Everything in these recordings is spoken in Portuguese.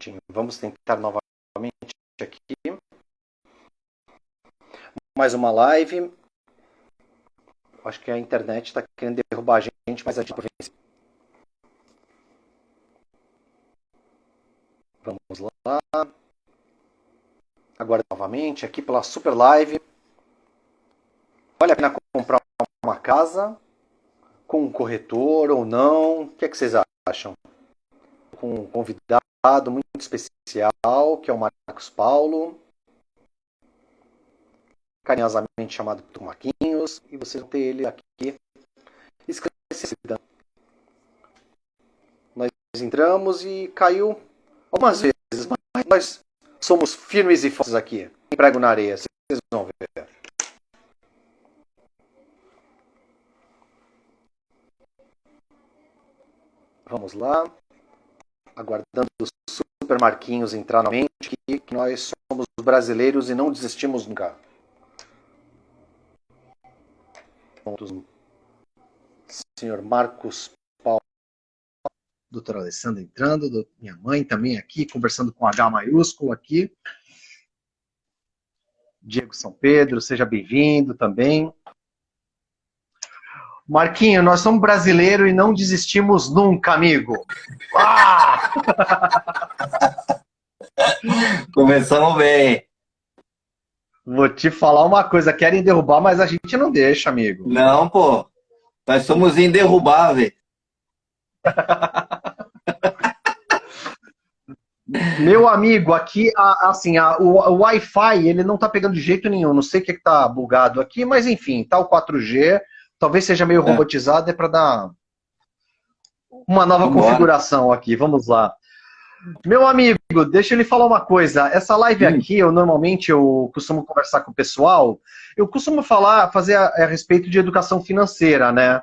certinho. Vamos tentar novamente aqui. Mais uma live. Acho que a internet está querendo derrubar a gente, mas a gente vence. Vamos lá. Agora novamente aqui pela Super Live. Vale a pena comprar uma casa com um corretor ou não? O que é que vocês acham? Com um convidado muito especial, que é o Marcos Paulo, carinhosamente chamado por Marquinhos, e vocês vão ter ele aqui esclarecido. Nós entramos e caiu algumas vezes, mas nós somos firmes e fortes aqui. Prego na areia, vocês vão ver. Vamos lá. Aguardando o Super Marquinhos entrar novamente, que nós somos brasileiros e não desistimos nunca. Senhor Marcos Paulo, doutora Alessandra entrando, minha mãe também aqui, conversando com H maiúsculo aqui. Diego São Pedro, seja bem-vindo também. Marquinho, nós somos brasileiros e não desistimos nunca, amigo. Ah! Começamos bem. Vou te falar uma coisa, querem derrubar, mas a gente não deixa, amigo. Não, pô. Nós somos inderrubáveis. Meu amigo, aqui, assim, o Wi-Fi, ele não tá pegando de jeito nenhum. Não sei o que tá bugado aqui, mas enfim, tá o 4G. Talvez seja meio robotizado, é para dar uma nova configuração aqui. Vamos lá. Meu amigo, deixa eu lhe falar uma coisa. Essa live aqui, normalmente eu costumo conversar com o pessoal, eu costumo fazer a respeito de educação financeira, né?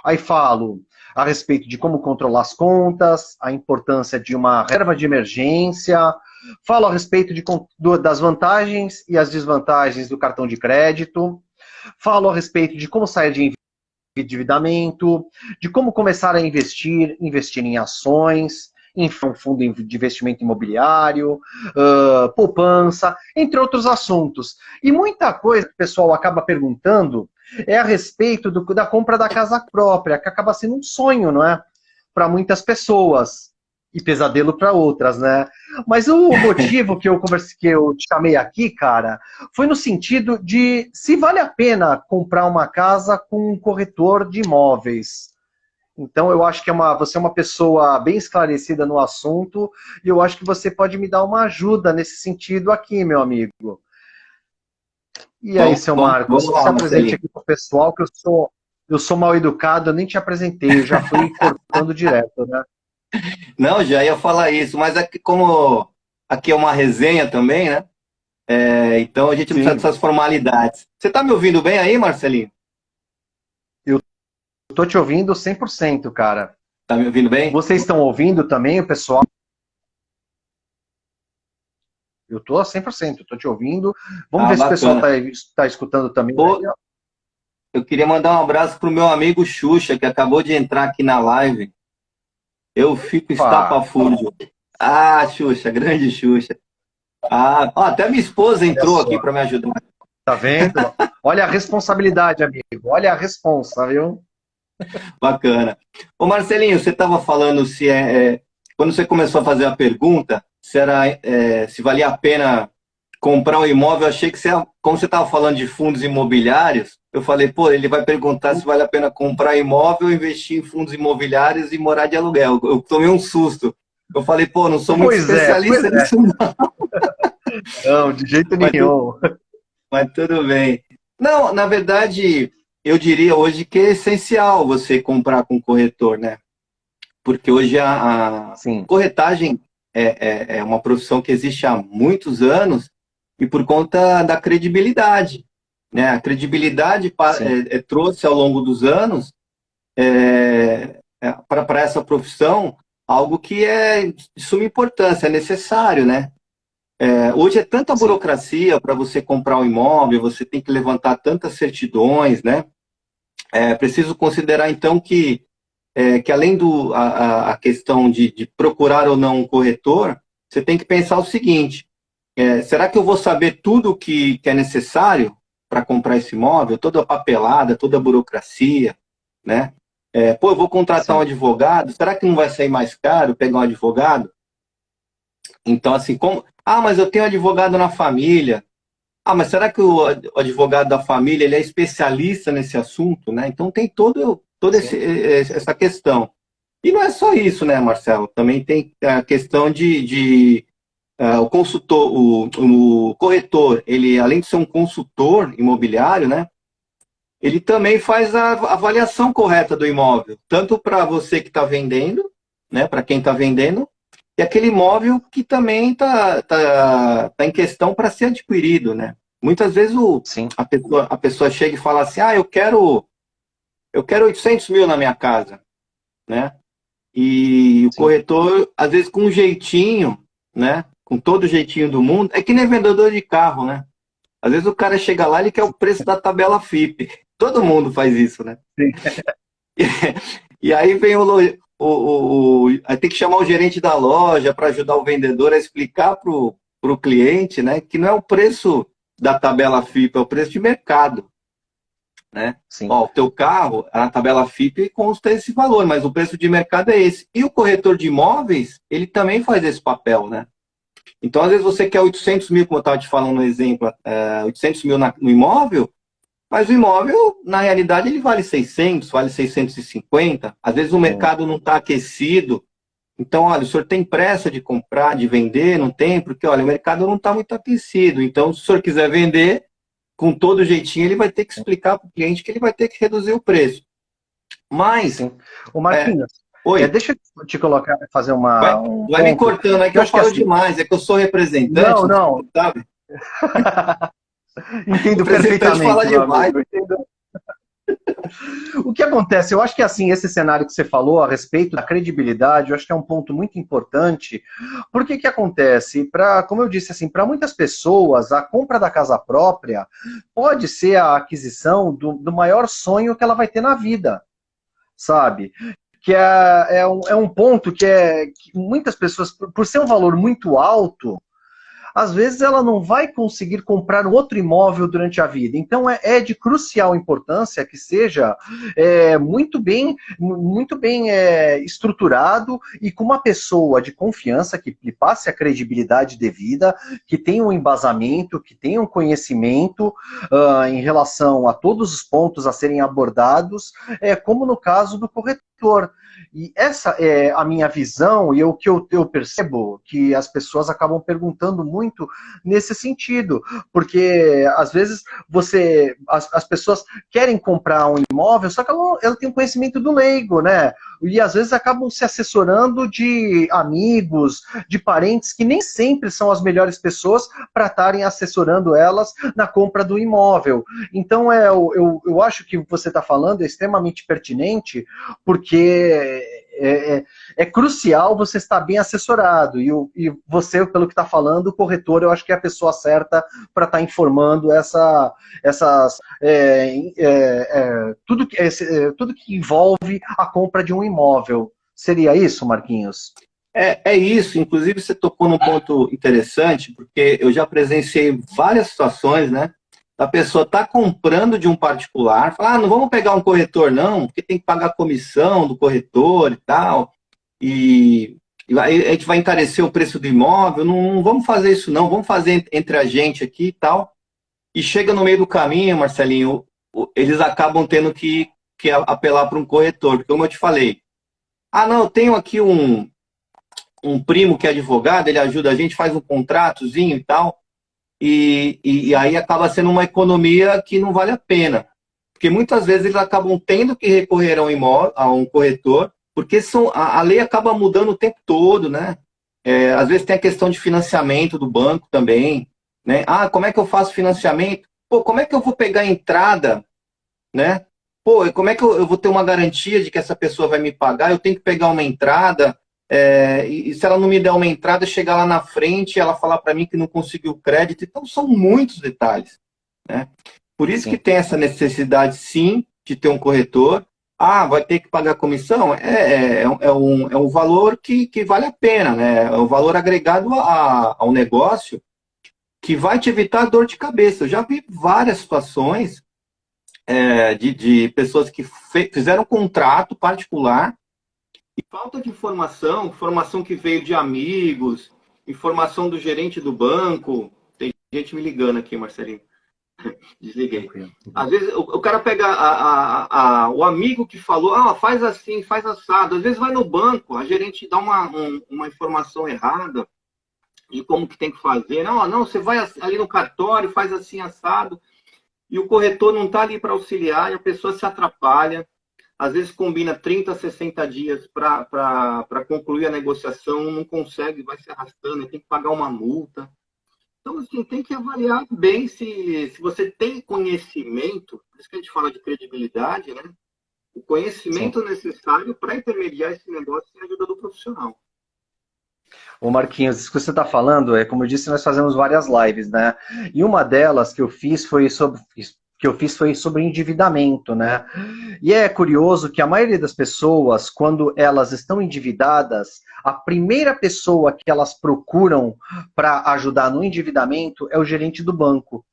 Aí falo a respeito de como controlar as contas, a importância de uma reserva de emergência, falo a respeito das vantagens e as desvantagens do cartão de crédito, falo a respeito de como sair de endividamento, de como começar a investir em ações, em um fundo de investimento imobiliário, poupança, entre outros assuntos. E muita coisa que o pessoal acaba perguntando é a respeito da compra da casa própria, que acaba sendo um sonho, não é? Para muitas pessoas. E pesadelo para outras, né? Mas o motivo que eu te chamei aqui, cara, foi no sentido de se vale a pena comprar uma casa com um corretor de imóveis. Então eu acho que você é uma pessoa bem esclarecida no assunto e eu acho que você pode me dar uma ajuda nesse sentido aqui, meu amigo. E aí, seu Marcos, se apresente aqui para o pessoal, que eu sou mal educado, eu nem te apresentei, eu já fui cortando direto, né? Não, já ia falar isso, mas como aqui é uma resenha também, né? Então a gente não precisa dessas formalidades. Você está me ouvindo bem aí, Marcelinho? Eu estou te ouvindo 100%, cara. Tá me ouvindo bem? Vocês estão ouvindo também, o pessoal? Eu estou 100%, estou te ouvindo. Vamos ver bacana. se o pessoal está escutando também. Eu queria mandar um abraço pro meu amigo Xuxa, que acabou de entrar aqui na live. Eu fico estapafúrdio. Xuxa, grande Xuxa. Até minha esposa entrou aqui para me ajudar. Tá vendo? Olha a responsabilidade, amigo. Olha a responsa, viu? Bacana. Ô Marcelinho, você estava falando quando você começou a fazer a pergunta, se valia a pena comprar um imóvel, eu achei que como você estava falando de fundos imobiliários, eu falei, pô, ele vai perguntar se vale a pena comprar imóvel, investir em fundos imobiliários e morar de aluguel. Eu tomei um susto. Eu falei, pô, não sou muito especialista nisso, não. Não, de jeito nenhum. Mas tudo bem. Não, na verdade, eu diria hoje que é essencial você comprar com corretor, né? Porque hoje a corretagem é uma profissão que existe há muitos anos e por conta da credibilidade, né? A credibilidade trouxe ao longo dos anos para essa profissão algo que é de suma importância, é necessário, né? Hoje é tanta burocracia para você comprar um imóvel, você tem que levantar tantas certidões, né? Preciso considerar, então, que além a questão de procurar ou não um corretor, você tem que pensar o seguinte, será que eu vou saber tudo que é necessário para comprar esse imóvel? Toda a papelada, toda a burocracia, né? Eu vou contratar um Sim. advogado, será que não vai sair mais caro pegar um advogado? Então, assim, mas eu tenho advogado na família. Mas será que o advogado da família ele é especialista nesse assunto, né? Então tem toda Sim. essa questão. E não é só isso, né, Marcelo? Também tem a questão o consultor, o corretor, ele além de ser um consultor imobiliário, né? Ele também faz a avaliação correta do imóvel, tanto para você que está vendendo, né? Para quem está vendendo, e aquele imóvel que também tá em questão para ser adquirido, né? Muitas vezes Sim. a pessoa chega e fala assim, eu quero 800 mil na minha casa, né? E o Sim. corretor, às vezes com um jeitinho, né? Com todo o jeitinho do mundo, é que nem vendedor de carro, né? Às vezes o cara chega lá e ele quer o preço da tabela FIP. Todo mundo faz isso, né? Sim. E aí vem aí tem que chamar o gerente da loja para ajudar o vendedor a explicar para o cliente, né, que não é o preço da tabela FIP, é o preço de mercado, né? Sim. Ó, o teu carro, a tabela FIP consta esse valor, mas o preço de mercado é esse. E o corretor de imóveis, ele também faz esse papel, né? Então, às vezes você quer 800 mil, como eu estava te falando no exemplo, 800 mil no imóvel, mas o imóvel, na realidade, ele vale 600, vale 650. Às vezes o Sim. mercado não está aquecido. Então, olha, o senhor tem pressa de comprar, de vender? Não tem, porque, olha, o mercado não está muito aquecido. Então, se o senhor quiser vender, com todo jeitinho, ele vai ter que explicar para o cliente que ele vai ter que reduzir o preço. Mas, Sim. O Marquinhos, oi, deixa eu te colocar, fazer um vai me ponto, cortando aí que que eu eu acho que falo assim, demais. É que eu sou representante, não, não sei não, se você sabe. entendo Representante fala perfeitamente, meu demais. amigo. O que acontece? Eu acho que assim, esse cenário que você falou a respeito da credibilidade, eu acho que é um ponto muito importante. Porque que acontece? Como eu disse assim, para muitas pessoas, a compra da casa própria pode ser a aquisição do maior sonho que ela vai ter na vida, sabe? Que é um ponto que muitas pessoas, por ser um valor muito alto, às vezes ela não vai conseguir comprar um outro imóvel durante a vida. Então é de crucial importância que seja muito bem estruturado e com uma pessoa de confiança que lhe passe a credibilidade devida, que tenha um embasamento, que tenha um conhecimento em relação a todos os pontos a serem abordados, como no caso do corretor. E essa é a minha visão e o que eu percebo que as pessoas acabam perguntando muito nesse sentido, porque às vezes as pessoas querem comprar um imóvel, só que ela tem um conhecimento do leigo, né? E às vezes acabam se assessorando de amigos, de parentes que nem sempre são as melhores pessoas para estarem assessorando elas na compra do imóvel. Então eu acho que o que você está falando é extremamente pertinente, porque é crucial você estar bem assessorado. E você, pelo que está falando, o corretor, eu acho que é a pessoa certa para estar informando tudo que envolve a compra de um imóvel. Seria isso, Marquinhos? É isso, inclusive você tocou num ponto interessante, porque eu já presenciei várias situações, né? A pessoa está comprando de um particular, fala, não vamos pegar um corretor, não, porque tem que pagar a comissão do corretor e tal, e a gente vai encarecer o preço do imóvel, não vamos fazer isso, não, vamos fazer entre a gente aqui e tal. E chega no meio do caminho, Marcelinho, eles acabam tendo que apelar para um corretor, porque como eu te falei, não, eu tenho aqui um primo que é advogado, ele ajuda a gente, faz um contratozinho e tal, e aí acaba sendo uma economia que não vale a pena. Porque muitas vezes eles acabam tendo que recorrer a um corretor, porque a lei acaba mudando o tempo todo, né? Às vezes tem a questão de financiamento do banco também, né? Como é que eu faço financiamento? Pô, como é que eu vou pegar a entrada, né? Pô, como é que eu vou ter uma garantia de que essa pessoa vai me pagar? Eu tenho que pegar uma entrada, e se ela não me der uma entrada, chegar lá na frente e ela falar para mim que não conseguiu crédito. Então, são muitos detalhes, né? Por isso que Sim. tem essa necessidade, sim, de ter um corretor. Ah, vai ter que pagar comissão? É um valor que vale a pena, né? É um valor agregado ao negócio que vai te evitar dor de cabeça. Eu já vi várias situações de pessoas que fizeram contrato particular e falta de informação, informação que veio de amigos, informação do gerente do banco. Tem gente me ligando aqui, Marcelinho. Desliguei. Tranquilo. Às vezes o cara pega o amigo que falou, faz assim, faz assado. Às vezes vai no banco, a gerente dá uma informação errada de como que tem que fazer. Não, não, você vai ali no cartório, faz assim, assado. E o corretor não está ali para auxiliar e a pessoa se atrapalha. Às vezes combina 30, 60 dias para concluir a negociação, não consegue, vai se arrastando, tem que pagar uma multa. Então, assim, tem que avaliar bem se você tem conhecimento, por isso que a gente fala de credibilidade, né? O Sim. conhecimento necessário para intermediar esse negócio sem a ajuda do profissional. Ô Marquinhos, isso que você está falando, como eu disse, nós fazemos várias lives, né? E uma delas que eu fiz foi sobre endividamento, né? E é curioso que a maioria das pessoas, quando elas estão endividadas, a primeira pessoa que elas procuram para ajudar no endividamento é o gerente do banco.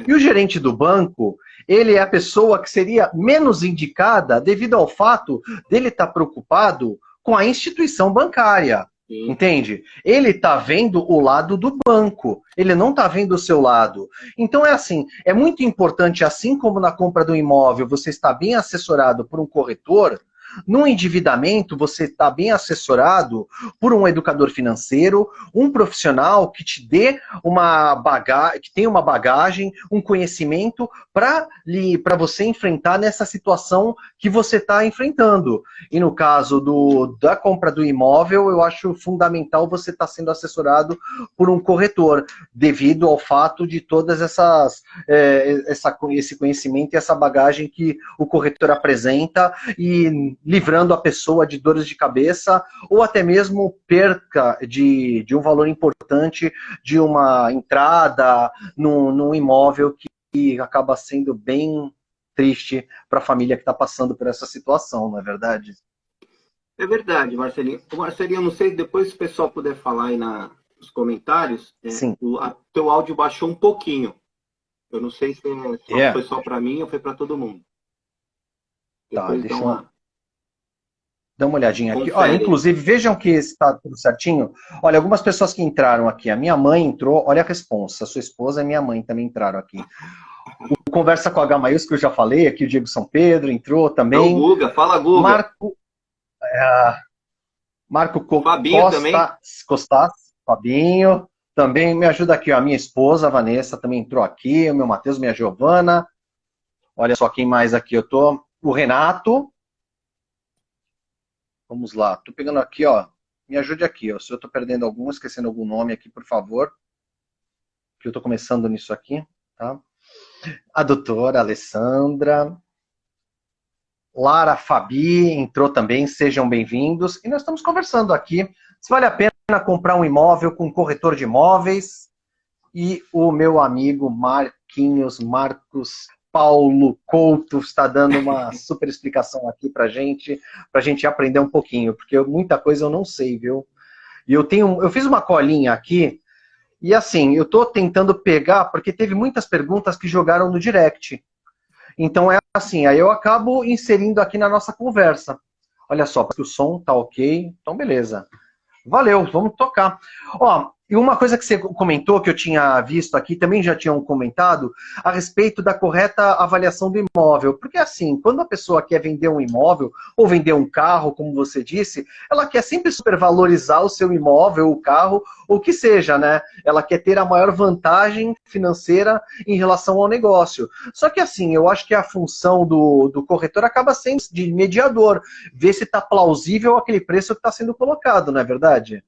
E o gerente do banco, ele é a pessoa que seria menos indicada devido ao fato dele estar preocupado com a instituição bancária. Sim. Entende? Ele está vendo o lado do banco, ele não está vendo o seu lado. Então é assim, é muito importante, assim como na compra do imóvel, você está bem assessorado por um corretor, no endividamento você está bem assessorado por um educador financeiro, um profissional que te dê uma bagagem, que tenha uma bagagem, um conhecimento para você enfrentar nessa situação que você está enfrentando. E no caso da compra do imóvel, eu acho fundamental você estar sendo assessorado por um corretor, devido ao fato de todas esse conhecimento e essa bagagem que o corretor apresenta e livrando a pessoa de dores de cabeça ou até mesmo perca de um valor importante de uma entrada num imóvel que acaba sendo bem triste para a família que está passando por essa situação, não é verdade? É verdade, Marcelinho. Marcelinho, eu não sei, depois se o pessoal puder falar aí nos comentários, Sim. teu áudio baixou um pouquinho. Eu não sei se É. foi só para mim ou foi para todo mundo. Tá, Depois deixa eu dar uma um olhadinha aqui. Olha, confere. inclusive, vejam que está tudo certinho. Olha, algumas pessoas que entraram aqui. A minha mãe entrou, olha a responsa. A sua esposa e minha mãe também entraram aqui. O Conversa com H maiúsculo, eu já falei, aqui o Diego São Pedro entrou É o também. Guga, fala Guga. Marco, Marco Fabinho também. Costas, Fabinho, também me ajuda aqui, ó, a minha esposa, a Vanessa, também entrou aqui, o meu Matheus, minha Giovana. Olha só quem mais aqui eu tô. O Renato. Vamos lá, tô pegando aqui, ó. Me ajude aqui, ó. Se eu tô perdendo algum, esquecendo algum nome aqui, por favor. Que eu tô começando nisso aqui, tá? A doutora Alessandra. Lara, Fabi entrou também, sejam bem-vindos. E nós estamos conversando aqui se vale a pena comprar um imóvel com um corretor de imóveis. E o meu amigo Marcos Paulo Couto está dando uma super explicação aqui para a gente aprender um pouquinho, porque muita coisa eu não sei, viu? E eu fiz uma colinha aqui, e assim, eu estou tentando pegar, porque teve muitas perguntas que jogaram no direct. Então é assim, aí eu acabo inserindo aqui na nossa conversa. Olha só, o som tá ok, então beleza. Valeu, vamos tocar. Ó, e uma coisa que você comentou, que eu tinha visto aqui, também já tinham comentado, a respeito da correta avaliação do imóvel. Porque assim, quando a pessoa quer vender um imóvel, ou vender um carro, como você disse, ela quer sempre supervalorizar o seu imóvel, o carro, ou o que seja, né? Ela quer ter a maior vantagem financeira em relação ao negócio. Só que assim, eu acho que a função do corretor acaba sendo de mediador, ver se está plausível aquele preço que está sendo colocado, não é verdade?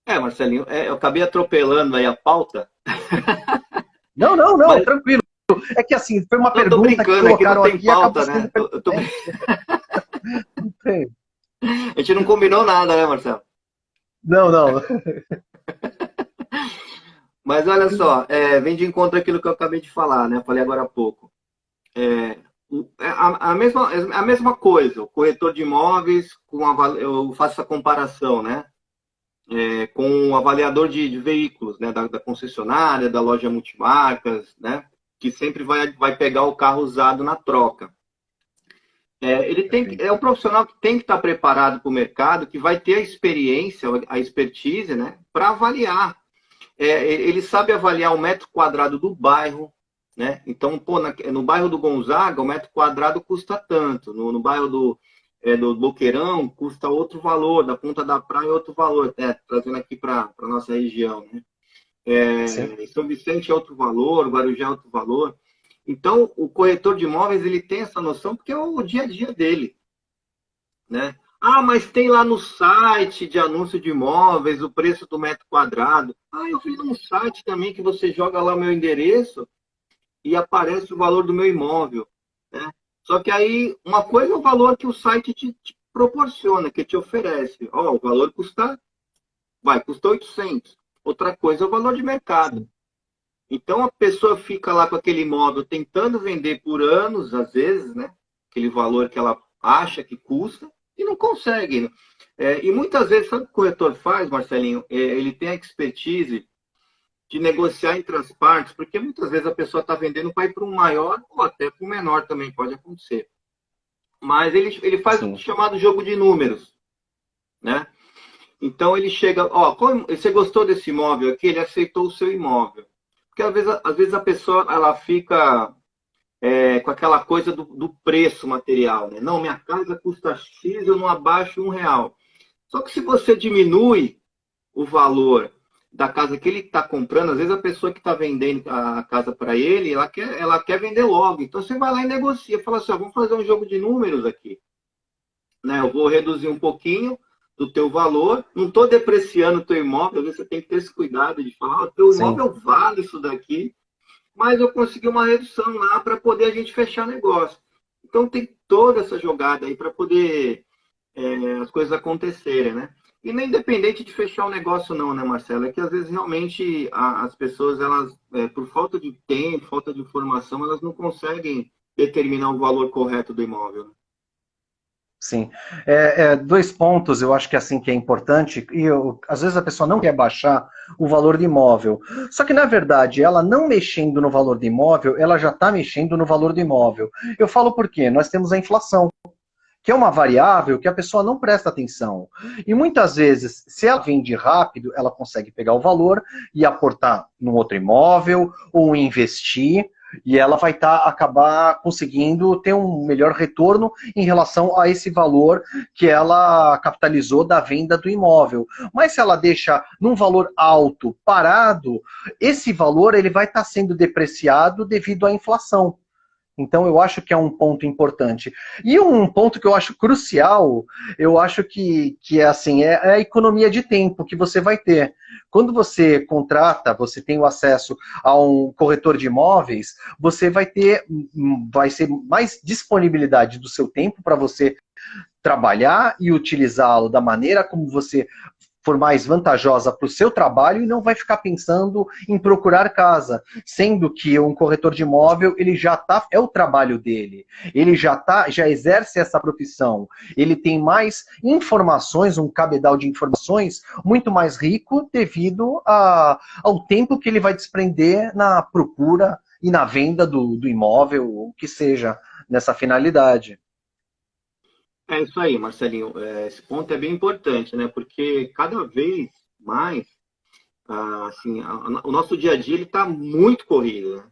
Marcelinho, eu acabei atropelando aí a pauta, Não, não, não, mas tranquilo. É que assim, foi uma eu tô pergunta que brincando, aqui não colocaram tem aqui e acabou pauta, sendo né? pertinente. A gente não combinou nada, né, Marcelo? Não, não. Mas olha só, vem de encontro aquilo que eu acabei de falar, né? Falei agora há pouco. a mesma coisa, o corretor de imóveis, eu faço essa comparação, né? Com o avaliador de veículos, né? Da concessionária, da loja multimarcas, né? Que sempre vai pegar o carro usado na troca. É um profissional que tem que estar preparado para o mercado, que vai ter a experiência, a expertise, né? Para avaliar. Ele sabe avaliar o metro quadrado do bairro, né? Então, pô, no bairro do Gonzaga, o metro quadrado custa tanto. No bairro do Boqueirão, custa outro valor. Da Ponta da Praia, outro valor. Trazendo aqui para a nossa região, né? São Vicente é outro valor, Guarujá é outro valor. Então, o corretor de imóveis, ele tem essa noção porque é o dia a dia dele, né? Ah, mas tem lá no site de anúncio de imóveis o preço do metro quadrado. Ah, eu vi num site também que você joga lá o meu endereço e aparece o valor do meu imóvel, né? Só que aí, uma coisa é o valor que o site te proporciona, que te oferece. Ó, o valor custa 800. Outra coisa é o valor de mercado. Sim. Então, a pessoa fica lá com aquele imóvel tentando vender por anos, às vezes, né? Aquele valor que ela acha que custa, e não consegue, né? E muitas vezes, sabe o que o corretor faz, Marcelinho? Ele tem a expertise de negociar entre as partes, porque muitas vezes a pessoa está vendendo para ir para um maior ou até para um menor também pode acontecer. Mas ele faz o Sim. chamado jogo de números, né? Então ele chega, ó, você gostou desse imóvel aqui? Ele aceitou o seu imóvel. Porque às vezes a pessoa ela fica com aquela coisa do preço material, né? Não, minha casa custa X, eu não abaixo R$ 1. Só que se você diminui o valor da casa que ele está comprando, às vezes a pessoa que está vendendo a casa para ele, ela quer vender logo. Então você vai lá e negocia, fala assim, ó, vamos fazer um jogo de números aqui, né? Eu vou reduzir um pouquinho do teu valor, não estou depreciando o teu imóvel, às vezes você tem que ter esse cuidado de falar, o teu Sim. imóvel vale isso daqui, mas eu consegui uma redução lá para poder a gente fechar negócio. Então tem toda essa jogada aí para poder as coisas acontecerem, né? E não é independente de fechar o negócio não, né, Marcelo? É que às vezes realmente as pessoas, elas, por falta de tempo, falta de informação, elas não conseguem determinar o valor correto do imóvel, né? Sim. Dois pontos eu acho que assim que é importante, às vezes a pessoa não quer baixar o valor do imóvel. Só que, na verdade, ela não mexendo no valor do imóvel, ela já está mexendo no valor do imóvel. Eu falo por quê? Nós temos a inflação, que é uma variável que a pessoa não presta atenção. E muitas vezes, se ela vende rápido, ela consegue pegar o valor e aportar num outro imóvel ou investir, e ela vai acabar conseguindo ter um melhor retorno em relação a esse valor que ela capitalizou da venda do imóvel. Mas se ela deixa num valor alto, parado, esse valor ele vai estar sendo depreciado devido à inflação. Então, eu acho que é um ponto importante. E um ponto que eu acho crucial, eu acho que é assim, é a economia de tempo que você vai ter. Quando você contrata, você tem o acesso a um corretor de imóveis, você vai ser mais disponibilidade do seu tempo para você trabalhar e utilizá-lo da maneira como você for mais vantajosa para o seu trabalho e não vai ficar pensando em procurar casa, sendo que um corretor de imóvel, ele já é o trabalho dele, ele já exerce essa profissão, ele tem mais informações, um cabedal de informações muito mais rico devido ao tempo que ele vai desprender na procura e na venda do imóvel, o que seja, nessa finalidade. É isso aí, Marcelinho. Esse ponto é bem importante, né? Porque cada vez mais, assim, o nosso dia a dia ele está muito corrido,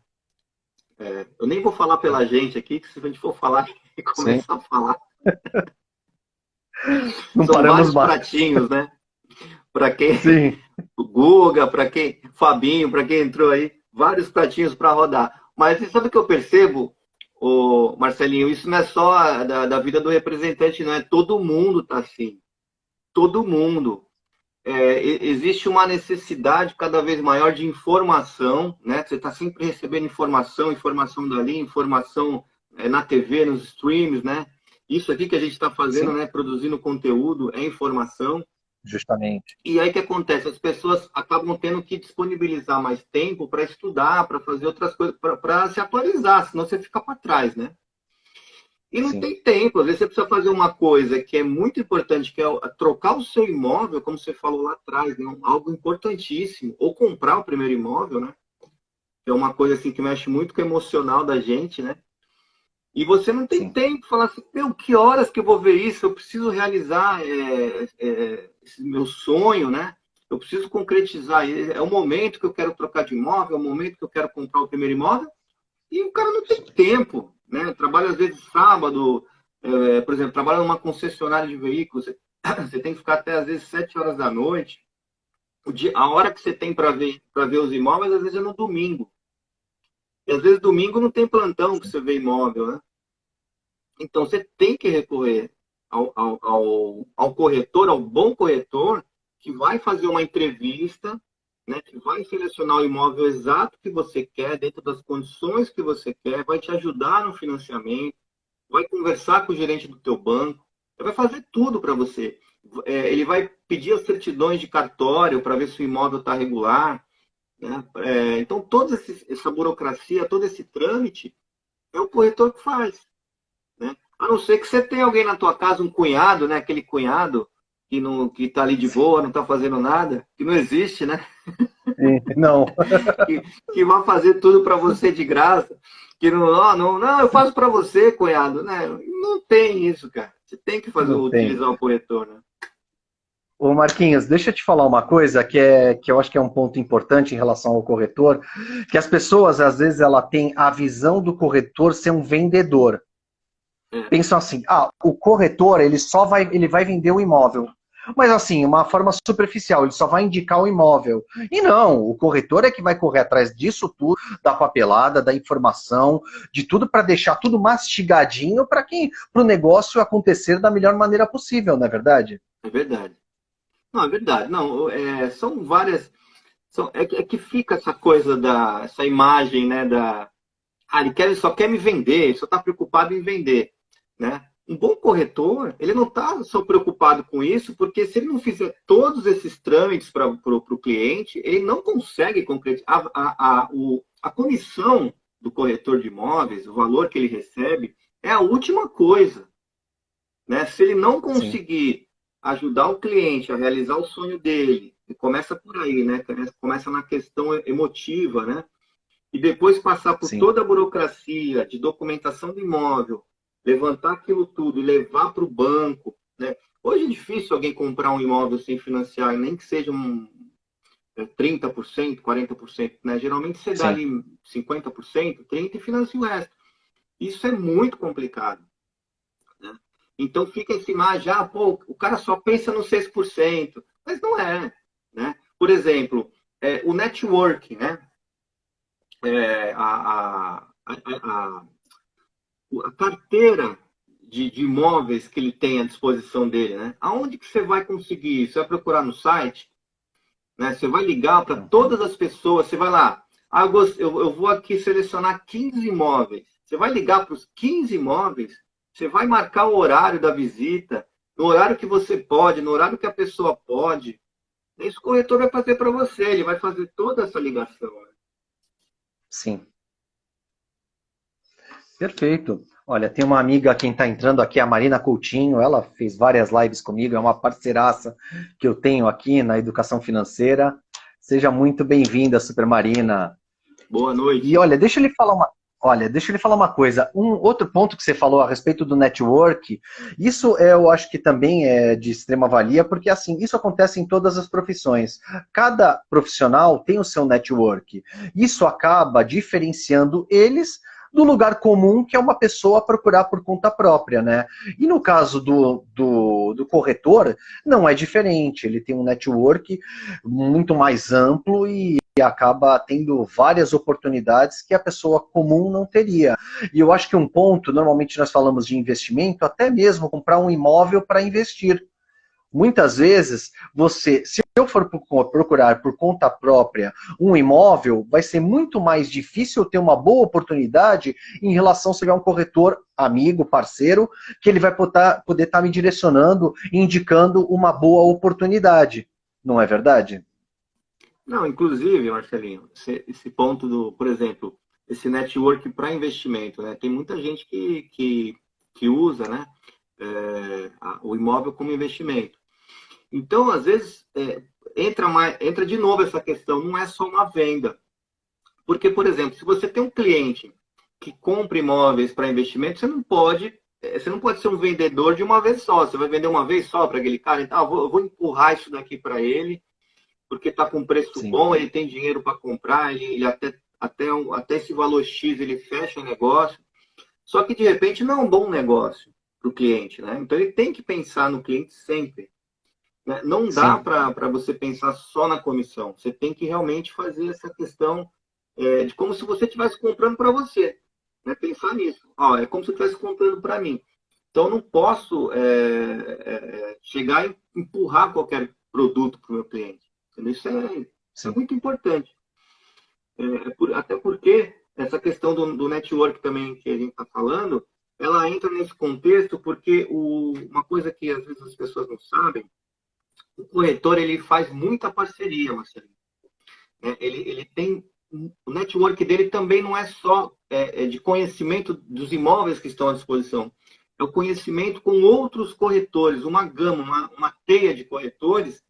né? Eu nem vou falar pela gente aqui, que se a gente for falar e Sim, começar a falar, não são paramos vários mais. pratinhos, né? Para quem, Sim, o Guga, para quem, Fabinho, para quem entrou aí, vários pratinhos para rodar. Mas você sabe o que eu percebo, Marcelinho? Isso não é só da vida do representante, não é? Todo mundo tá assim. Todo mundo. Existe uma necessidade cada vez maior de informação, né? Você está sempre recebendo informação, informação dali, informação na TV, nos streams, né? Isso aqui que a gente está fazendo, sim, né? Produzindo conteúdo, é informação. justamente. E aí o que acontece? As pessoas acabam tendo que disponibilizar mais tempo para estudar, para fazer outras coisas, para se atualizar, senão você fica para trás, né? E não sim, tem tempo. Às vezes você precisa fazer uma coisa que é muito importante, que é trocar o seu imóvel, como você falou lá atrás, né? Algo importantíssimo. Ou comprar o primeiro imóvel, né? Que é uma coisa assim que mexe muito com o emocional da gente, né? E você não tem sim, tempo, falar assim, meu, que horas que eu vou ver isso? Eu preciso realizar esse meu sonho, né? Eu preciso concretizar. É o momento que eu quero trocar de imóvel, é o momento que eu quero comprar o primeiro imóvel. E o cara não tem sim. tempo, né? Trabalha às vezes sábado, por exemplo, trabalha numa concessionária de veículos, você tem que ficar até às vezes 7 horas da noite. A hora que você tem para ver os imóveis, às vezes é no domingo. E às vezes domingo não tem plantão para Sim. você ver imóvel, né? Então você tem que recorrer ao corretor, ao bom corretor, que vai fazer uma entrevista, né, que vai selecionar o imóvel exato que você quer, dentro das condições que você quer, vai te ajudar no financiamento, vai conversar com o gerente do teu banco, vai fazer tudo para você. Ele vai pedir as certidões de cartório para ver se o imóvel está regular. Né? Então, toda essa burocracia, todo esse trâmite, é o corretor que faz. Né? A não ser que você tenha alguém na tua casa, um cunhado, né? Aquele cunhado que não que está ali de boa, não está fazendo nada, que não existe, né? Não, Que, que vai fazer tudo para você de graça, que não, eu faço para você, cunhado, né? Não tem isso, cara. Você tem que fazer, não tem. utilizar o corretor, né? Ô Marquinhos, deixa eu te falar uma coisa que eu acho que é um ponto importante em relação ao corretor, que as pessoas, às vezes, ela tem a visão do corretor ser um vendedor. É, Pensam assim, o corretor, ele vai vender o imóvel. Mas assim, uma forma superficial, ele só vai indicar o imóvel. E não, o corretor é que vai correr atrás disso tudo, da papelada, da informação, de tudo para deixar tudo mastigadinho para o negócio acontecer da melhor maneira possível, não é verdade? é verdade. Não, é verdade. Não, são várias. É que fica essa coisa essa imagem, né? Ele só quer me vender, ele só está preocupado em vender, né? Um bom corretor, ele não está só preocupado com isso, porque se ele não fizer todos esses trâmites para o cliente, ele não consegue concretizar. A comissão do corretor de imóveis, o valor que ele recebe, é a última coisa, né? Se ele não Sim, conseguir ajudar o cliente a realizar o sonho dele, e começa por aí, né? Começa na questão emotiva, né? E depois passar por sim, toda a burocracia de documentação do imóvel, levantar aquilo tudo e levar para o banco, né? Hoje é difícil alguém comprar um imóvel sem financiar, nem que seja 30%, 40%, né? Geralmente você dá sim, ali 50%, 30% e financia o resto. Isso é muito complicado, né? Então fica essa imagem, pô, o cara só pensa no 6%, mas não é, né? Por exemplo, o network, né? É, a carteira de imóveis que ele tem à disposição dele, né? Aonde que você vai conseguir isso? Você vai procurar no site, né? Você vai ligar para uhum, todas as pessoas, você vai lá, eu vou aqui selecionar 15 imóveis. Você vai ligar para os 15 imóveis, você vai marcar o horário da visita, no horário que você pode, no horário que a pessoa pode. Esse corretor vai fazer para você, ele vai fazer toda essa ligação, né? sim. Perfeito. Olha, tem uma amiga, quem está entrando aqui, a Marina Coutinho, ela fez várias lives comigo, é uma parceiraça que eu tenho aqui na educação financeira. Seja muito bem-vinda, Super Marina. Boa E noite. olha, deixa eu lhe falar uma coisa. Um outro ponto que você falou a respeito do network, isso eu acho que também é de extrema valia, porque assim, isso acontece em todas as profissões. Cada profissional tem o seu network. Isso acaba diferenciando eles do lugar comum, que é uma pessoa procurar por conta própria, né? E no caso do corretor, não é diferente. Ele tem um network muito mais amplo e acaba tendo várias oportunidades que a pessoa comum não teria. E eu acho que um ponto, normalmente nós falamos de investimento, até mesmo comprar um imóvel para investir. Muitas vezes, se eu for procurar por conta própria um imóvel, vai ser muito mais difícil ter uma boa oportunidade em relação se tiver um corretor amigo, parceiro, que ele vai poder estar me direcionando, indicando uma boa oportunidade. Não é verdade? Não, inclusive, Marcelinho, esse ponto por exemplo, esse network para investimento, né? Tem muita gente que que usa, né, o imóvel como investimento. Então, às vezes, entra de novo essa questão, não é só uma venda. Porque, por exemplo, se você tem um cliente que compra imóveis para investimento, você não pode ser um vendedor de uma vez só. Você vai vender uma vez só para aquele cara, então, eu vou empurrar isso daqui para ele, porque está com preço Sim. bom, ele tem dinheiro para comprar, ele até esse valor X ele fecha o negócio. Só que, de repente, não é um bom negócio para o cliente, né? Então, ele tem que pensar no cliente sempre. Né? Não dá Sim. para você pensar só na comissão. Você tem que realmente fazer essa questão de como se você estivesse comprando para você. Né? Pensar nisso. Ó, é como se eu estivesse comprando para mim. Então, eu não posso chegar e empurrar qualquer produto para o meu cliente. Isso é Sim. muito importante. Até porque essa questão do network também que a gente está falando, ela entra nesse contexto porque uma coisa que às vezes as pessoas não sabem, o corretor ele faz muita parceria, Marcelo. Ele tem o network dele também não é só de conhecimento dos imóveis que estão à disposição, é o conhecimento com outros corretores, uma gama, uma teia de corretores,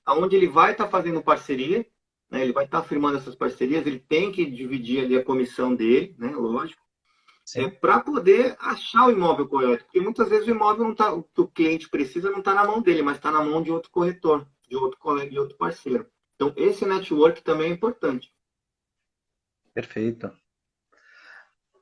onde ele vai estar fazendo parceria, né, ele vai estar firmando essas parcerias, ele tem que dividir ali a comissão dele, né, lógico, Sim. para poder achar o imóvel correto, porque muitas vezes o imóvel não tá, o que o cliente precisa não está na mão dele, mas está na mão de outro corretor, de outro colega, de outro parceiro. Então, esse network também é importante. Perfeito.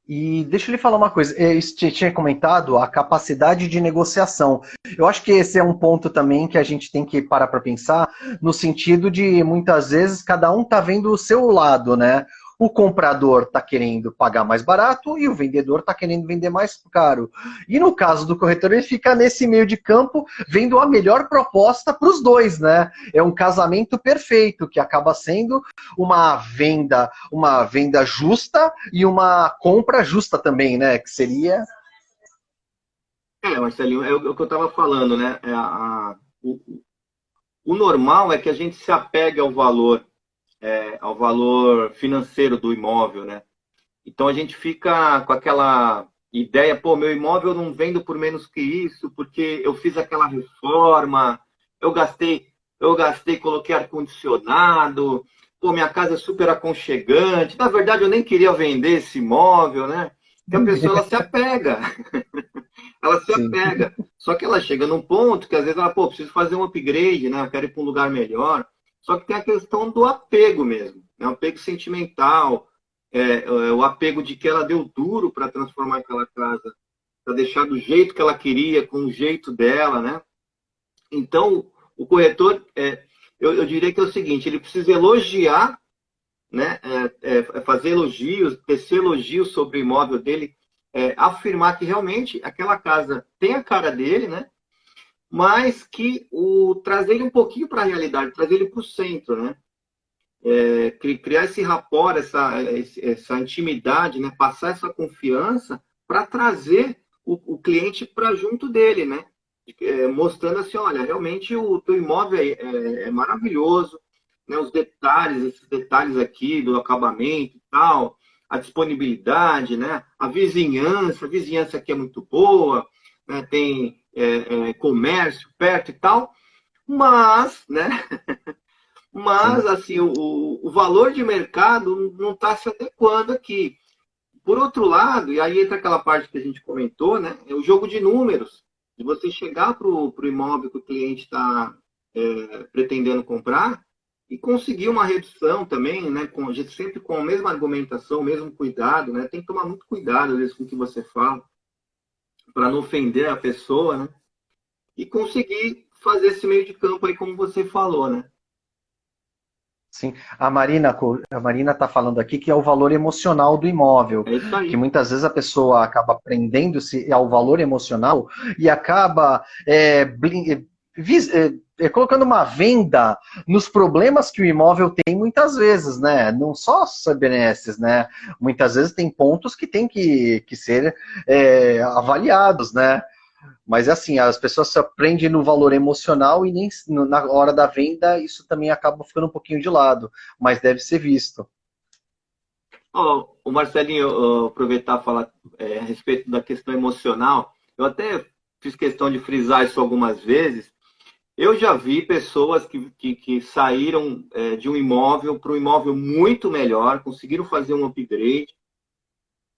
E deixa eu lhe falar uma coisa, você tinha comentado a capacidade de negociação. Eu acho que esse é um ponto também que a gente tem que parar para pensar, no sentido de muitas vezes cada um está vendo o seu lado, né? O comprador está querendo pagar mais barato e o vendedor está querendo vender mais caro. E no caso do corretor, ele fica nesse meio de campo vendo a melhor proposta para os dois, né? É um casamento perfeito, que acaba sendo uma venda justa e uma compra justa também, né? Que seria. Marcelinho, é o que eu estava falando, né? O normal é que a gente se apegue ao valor financeiro do imóvel, né? Então a gente fica com aquela ideia, pô, meu imóvel eu não vendo por menos que isso, porque eu fiz aquela reforma, eu gastei, coloquei ar-condicionado, pô, minha casa é super aconchegante. Na verdade, eu nem queria vender esse imóvel, né? Que a pessoa ela se apega, ela se Sim, apega. Só que ela chega num ponto que às vezes ela, pô, preciso fazer um upgrade, né? Eu quero ir para um lugar melhor. Só que tem a questão do apego mesmo, né? O apego sentimental, o apego de que ela deu duro para transformar aquela casa, para deixar do jeito que ela queria, com o jeito dela, né? Então, o corretor, eu diria que é o seguinte, ele precisa elogiar, né? Fazer elogios, tecer elogios sobre o imóvel dele, afirmar que realmente aquela casa tem a cara dele, né? Mas que trazer ele um pouquinho para a realidade, trazer ele para o centro, né? Criar esse rapport, essa intimidade, né? Passar essa confiança para trazer o cliente para junto dele, né? Mostrando assim, olha, realmente o teu imóvel é maravilhoso, né? Esses detalhes aqui do acabamento e tal, a disponibilidade, né? A vizinhança aqui é muito boa, né? Tem comércio perto e tal, mas, né? Mas, sim, assim, o valor de mercado não está se adequando aqui. Por outro lado, e aí entra aquela parte que a gente comentou, né? É o jogo de números. De você chegar para o imóvel que o cliente está pretendendo comprar e conseguir uma redução também, né? Sempre com a mesma argumentação, o mesmo cuidado, né? Tem que tomar muito cuidado, às vezes, com o que você fala, para não ofender a pessoa, né? E conseguir fazer esse meio de campo aí, como você falou, né? sim. A Marina está falando aqui que é o valor emocional do imóvel, É isso que aí. muitas vezes a pessoa acaba prendendo-se ao valor emocional e acaba colocando uma venda nos problemas que o imóvel tem muitas vezes, né? Não só as benesses, né? Muitas vezes tem pontos que têm que ser avaliados, né? Mas assim, as pessoas se aprendem no valor emocional e nem na hora da venda isso também acaba ficando um pouquinho de lado, mas deve ser visto. Ó, o Marcelinho, aproveitar e falar a respeito da questão emocional. Eu até fiz questão de frisar isso algumas vezes. Eu já vi pessoas que saíram de um imóvel para um imóvel muito melhor, conseguiram fazer um upgrade,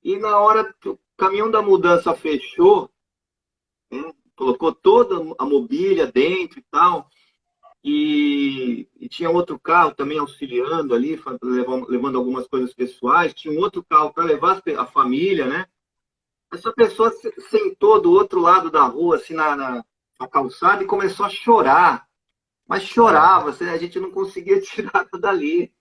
e na hora que o caminhão da mudança fechou, né, colocou toda a mobília dentro e tal, e tinha outro carro também auxiliando ali, levando algumas coisas pessoais, tinha um outro carro para levar a família, né? Essa pessoa sentou do outro lado da rua, assim, na calçada, e começou a chorar. Mas chorava, assim, a gente não conseguia tirar ela dali.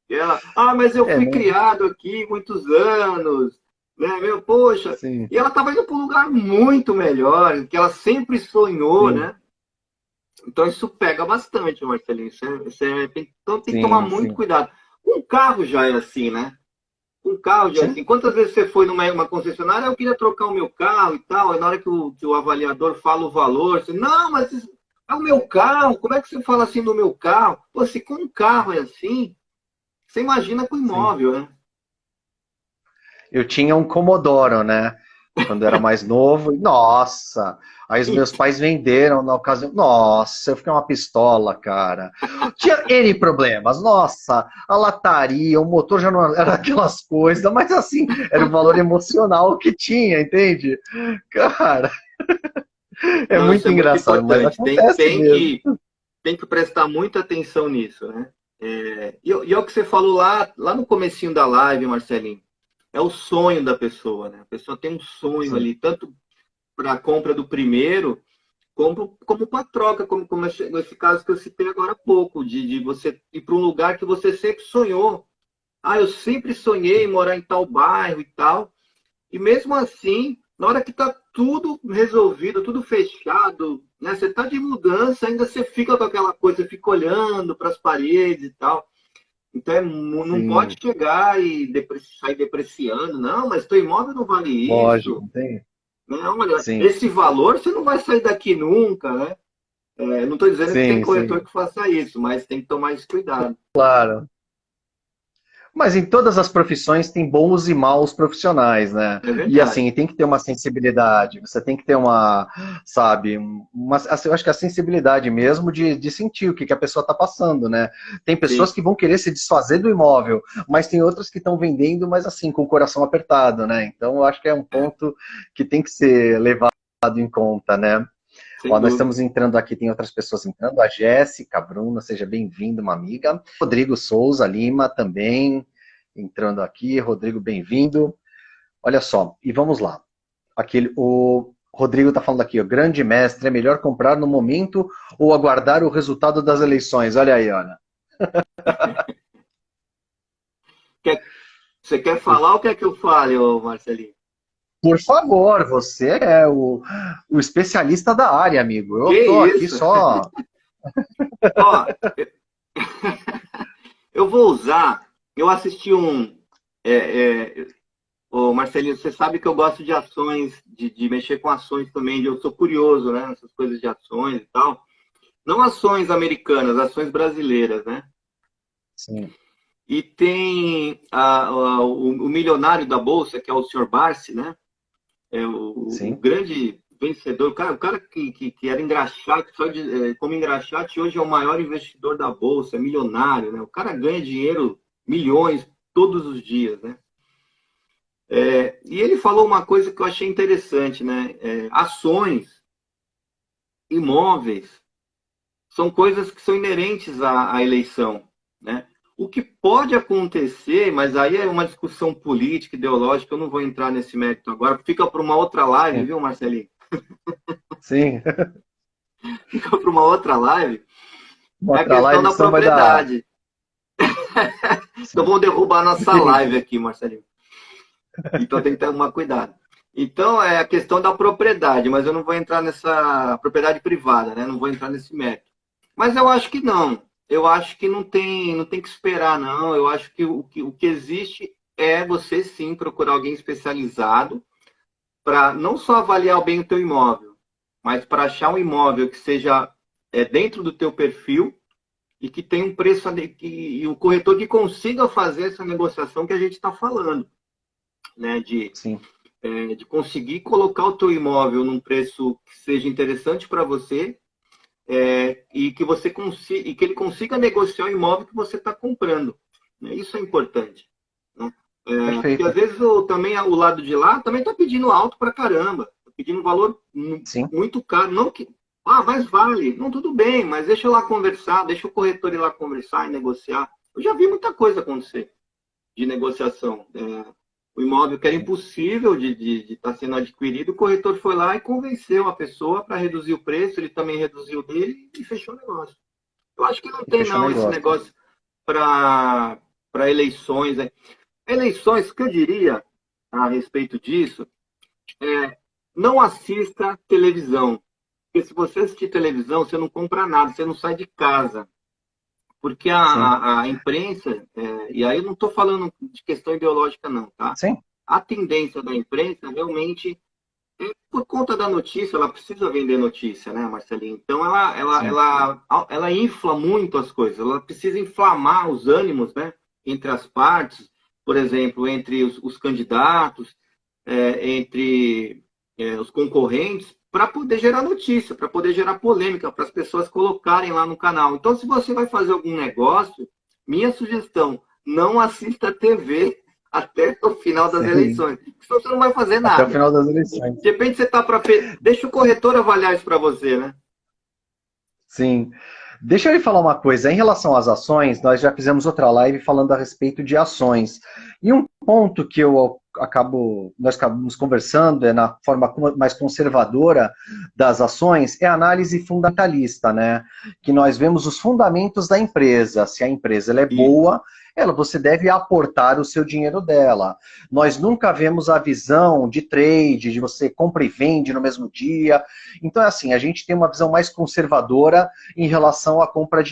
E ela, mas eu fui Né? criado aqui muitos anos, né? Meu, poxa. Sim, E ela estava indo para um lugar muito melhor, que ela sempre sonhou, sim, né? Então isso pega bastante, Marcelinho. Então tem que tomar sim, muito sim. cuidado. Um carro já é assim, né? Um carro já é Sim, assim. Quantas vezes você foi numa uma concessionária, eu queria trocar o meu carro e tal, e na hora que o avaliador fala o valor, você, não, mas isso é o meu carro, como é que você fala assim do meu carro? Pô, se com um carro é assim, você imagina com sim. imóvel, né? Eu tinha um Commodore, né? Quando eu era mais novo. E, nossa! Aí os meus pais venderam na ocasião. Nossa, eu fiquei uma pistola, cara. Tinha N problemas. Nossa, a lataria, o motor já não era aquelas coisas, mas assim, era o valor emocional que tinha, entende? Cara, é Não, isso muito é muito engraçado, mas importante. Tem, acontece tem mesmo. que, tem que prestar muita atenção nisso, né? E é o que você falou lá no comecinho da live, Marcelinho. É o sonho da pessoa, né? A pessoa tem um sonho Sim, ali, tanto para a compra do primeiro, como para a troca, como esse caso que eu citei agora há pouco, de você ir para um lugar que você sempre sonhou. Eu sempre sonhei em morar em tal bairro e tal. E mesmo assim, na hora que está tudo resolvido, tudo fechado, né? Você está de mudança, ainda você fica com aquela coisa, fica olhando para as paredes e tal. Então não pode sim. chegar e sair depreciando, não, mas teu imóvel não vale Lógico, isso. não tem? Não, olha, Sim, esse valor você não vai sair daqui nunca, né? Não estou dizendo que tem sim, corretor sim. que faça isso, mas tem que tomar esse cuidado. Claro. Mas em todas as profissões tem bons e maus profissionais, né? É E verdade. assim, tem que ter uma sensibilidade, você tem que ter uma, sabe, assim, eu acho que a sensibilidade mesmo de sentir o que a pessoa está passando, né? Tem pessoas Sim, que vão querer se desfazer do imóvel, mas tem outras que estão vendendo, mas assim, com o coração apertado, né? Então eu acho que é um ponto que tem que ser levado em conta, né? sem Ó, nós dúvida. estamos entrando aqui, tem outras pessoas entrando. A Jéssica, a Bruna, seja bem-vinda, uma amiga. Rodrigo Souza Lima também entrando aqui. Rodrigo, bem-vindo. Olha só, e vamos lá. O Rodrigo está falando aqui, o grande mestre, é melhor comprar no momento ou aguardar o resultado das eleições? Olha aí, olha. Quer, você quer falar ou quer que eu fale, ô Marcelinho? Por favor, você é o especialista da área, amigo. Eu Que estou aqui isso? só. Ó, eu vou usar. Eu assisti ô Marcelinho, você sabe que eu gosto de ações, de mexer com ações também. Eu sou curioso, né? Essas coisas de ações e tal. Não ações americanas, ações brasileiras, né? Sim, E tem o milionário da Bolsa, que é o senhor Barsi, né? É o sim, grande vencedor, o cara que era engraxate, como engraxate, hoje é o maior investidor da Bolsa, é milionário, né? O cara ganha dinheiro, milhões, todos os dias, né? E ele falou uma coisa que eu achei interessante, né? Ações, imóveis, são coisas que são inerentes à eleição, né? O que pode acontecer, mas aí é uma discussão política, ideológica, eu não vou entrar nesse mérito agora, fica para uma outra live, sim, viu, Marcelinho? sim. Fica para uma outra live, Uma é a outra questão live, da senão vai dar. propriedade. Então Sim. vão derrubar a nossa live aqui, Marcelinho. Então tem que tomar cuidado. Então é a questão da propriedade, mas eu não vou entrar nessa propriedade privada, né? Não vou entrar nesse mérito. Mas eu acho que não. Eu acho que não tem que esperar, não. Eu acho que o que existe é você sim procurar alguém especializado para não só avaliar bem o teu imóvel, mas para achar um imóvel que seja dentro do teu perfil e que tem um preço, e o corretor que consiga fazer essa negociação que a gente está falando, né? Sim. De conseguir colocar o teu imóvel num preço que seja interessante para você, e que você consiga, e que ele consiga negociar o imóvel que você está comprando. Né? Isso é importante. Né? Porque às Perfeito. vezes também o lado de lá também está pedindo alto para caramba, tá pedindo um valor Sim. muito caro. Não que, mas vale. Não, tudo bem, mas deixa eu lá conversar, deixa o corretor ir lá conversar e negociar. Eu já vi muita coisa acontecer de negociação. O imóvel que era impossível de estar sendo adquirido, o corretor foi lá e convenceu a pessoa para reduzir o preço, ele também reduziu o dele e fechou o negócio. Eu acho que não E tem fechou o não esse negócio. negócio para eleições. Né? Eleições, o que eu diria a respeito disso, não assista televisão. Porque se você assistir televisão, você não compra nada, você não sai de casa. Porque Sim. a imprensa, e aí eu não estou falando de questão ideológica não, tá? Sim. A tendência da imprensa realmente, por conta da notícia, ela precisa vender notícia, né, Marcelinho? Então Sim. ela infla muito as coisas, ela precisa inflamar os ânimos, né, entre as partes, por exemplo, entre os candidatos, entre os concorrentes, para poder gerar notícia, para poder gerar polêmica, para as pessoas colocarem lá no canal. Então, se você vai fazer algum negócio, minha sugestão, não assista a TV até o final das Sim. eleições. Senão você não vai fazer Até o nada. final das eleições. De repente você está para. Deixa o corretor avaliar isso para você, né? Sim. Deixa eu lhe falar uma coisa. Em relação às ações, nós já fizemos outra live falando a respeito de ações. E um ponto que nós acabamos conversando na forma mais conservadora das ações é a análise fundamentalista, né? Que nós vemos os fundamentos da empresa. Se a empresa ela é Isso. boa, você deve aportar o seu dinheiro dela. Nós nunca vemos a visão de trade, de você compra e vende no mesmo dia. Então, é assim, a gente tem uma visão mais conservadora em relação à compra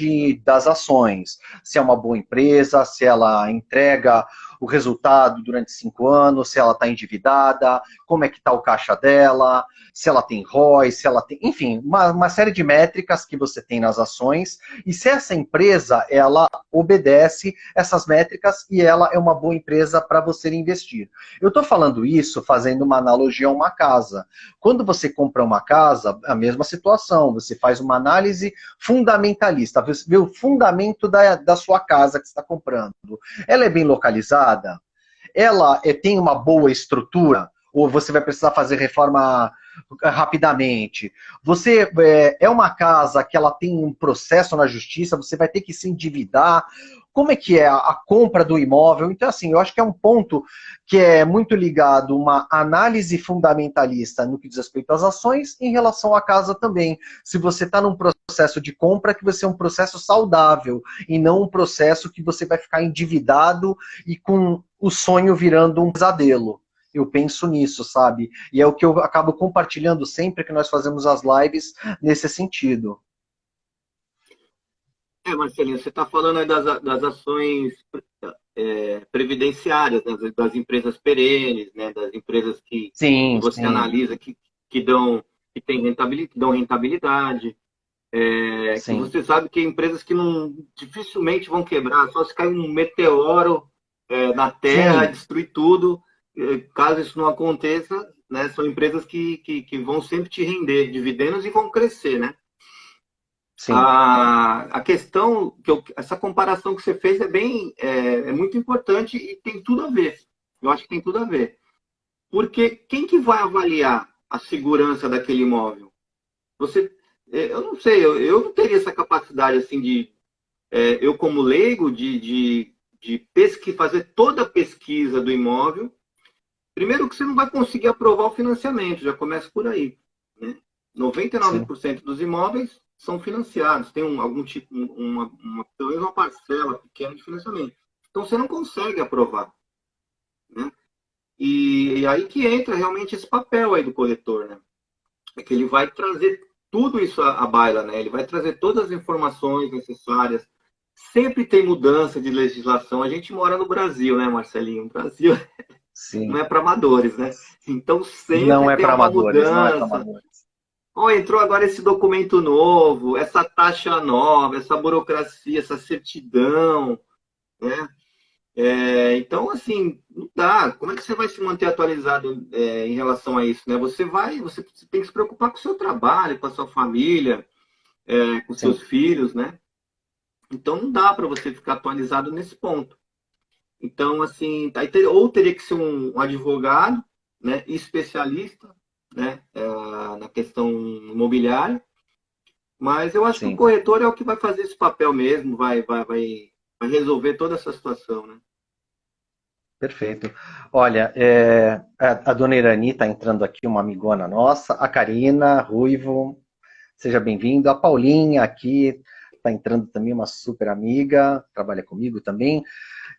das ações. Se é uma boa empresa, se ela entrega o resultado durante 5 anos, se ela está endividada, como é que está o caixa dela, se ela tem ROI, se ela tem... Enfim, uma série de métricas que você tem nas ações. E se essa empresa, ela obedece essas métricas e ela é uma boa empresa para você investir. Eu estou falando isso fazendo uma analogia a uma casa. Quando você compra uma casa, a mesma situação, você faz uma análise fundamentalista, você vê o fundamento da sua casa que você está comprando. Ela é bem localizada? Ela tem uma boa estrutura? Ou você vai precisar fazer reforma rapidamente? Você é uma casa que ela tem um processo na justiça, você vai ter que se endividar. Como é que é a compra do imóvel? Então, assim, eu acho que é um ponto que é muito ligado a uma análise fundamentalista no que diz respeito às ações em relação à casa também. Se você está num processo de compra, que vai ser um processo saudável e não um processo que você vai ficar endividado e com o sonho virando um pesadelo. Eu penso nisso, sabe? E é o que eu acabo compartilhando sempre que nós fazemos as lives nesse sentido. Marcelinho, você está falando aí das ações previdenciárias, das empresas perenes, né, das empresas que Sim, você sim, analisa que dão, que dão rentabilidade, que sim, você sabe que empresas que não dificilmente vão quebrar, só se cair um meteoro na Terra, sim, destruir tudo. Caso isso não aconteça, né, são empresas que vão sempre te render dividendos e vão crescer, né? sim, A questão, essa comparação que você fez é muito importante e tem tudo a ver. Eu acho que tem tudo a ver. Porque quem que vai avaliar a segurança daquele imóvel? Você, eu não sei, eu não teria essa capacidade assim eu como leigo, fazer toda a pesquisa do imóvel. Primeiro que você não vai conseguir aprovar o financiamento, já começa por aí. Né? sim, 99% dos imóveis são financiados, tem algum tipo, pelo menos uma parcela pequena de financiamento. Então você não consegue aprovar. Né? E aí que entra realmente esse papel aí do corretor, né? É que ele vai trazer tudo isso à baila, né? Ele vai trazer todas as informações necessárias. Sempre tem mudança de legislação. A gente mora no Brasil, né, Marcelinho? O Brasil não sim. é para amadores, né? Então Não sempre é tem para uma amadores, não é para mudança. amadores. Ó, entrou agora esse documento novo, essa taxa nova, essa burocracia, essa certidão, né? Então, assim, não dá. Como é que você vai se manter atualizado em relação a isso, né? Você tem que se preocupar com o seu trabalho, com a sua família, com os seus Sim, filhos, né? Então, não dá para você ficar atualizado nesse ponto. Então, assim, ou teria que ser um advogado, né, especialista, né, na questão imobiliária, mas eu acho que o sim. corretor é o que vai fazer esse papel mesmo, vai resolver toda essa situação, né? Perfeito. Olha, a dona Irani está entrando aqui, uma amigona nossa, a Karina, Ruivo, seja bem-vindo. A Paulinha aqui está entrando também, uma super amiga, trabalha comigo também,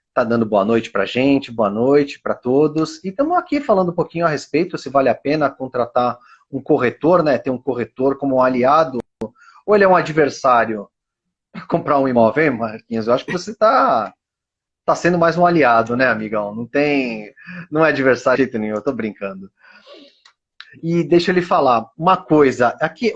está dando boa noite para a gente, boa noite para todos. E estamos aqui falando um pouquinho a respeito, se vale a pena contratar um corretor, né? Ter um corretor como um aliado, ou ele é um adversário para comprar um imóvel, hein, Marquinhos? Eu acho que você tá sendo mais um aliado, né, amigão? Não é adversário de jeito nenhum, eu tô brincando. E deixa eu lhe falar uma coisa. Aqui,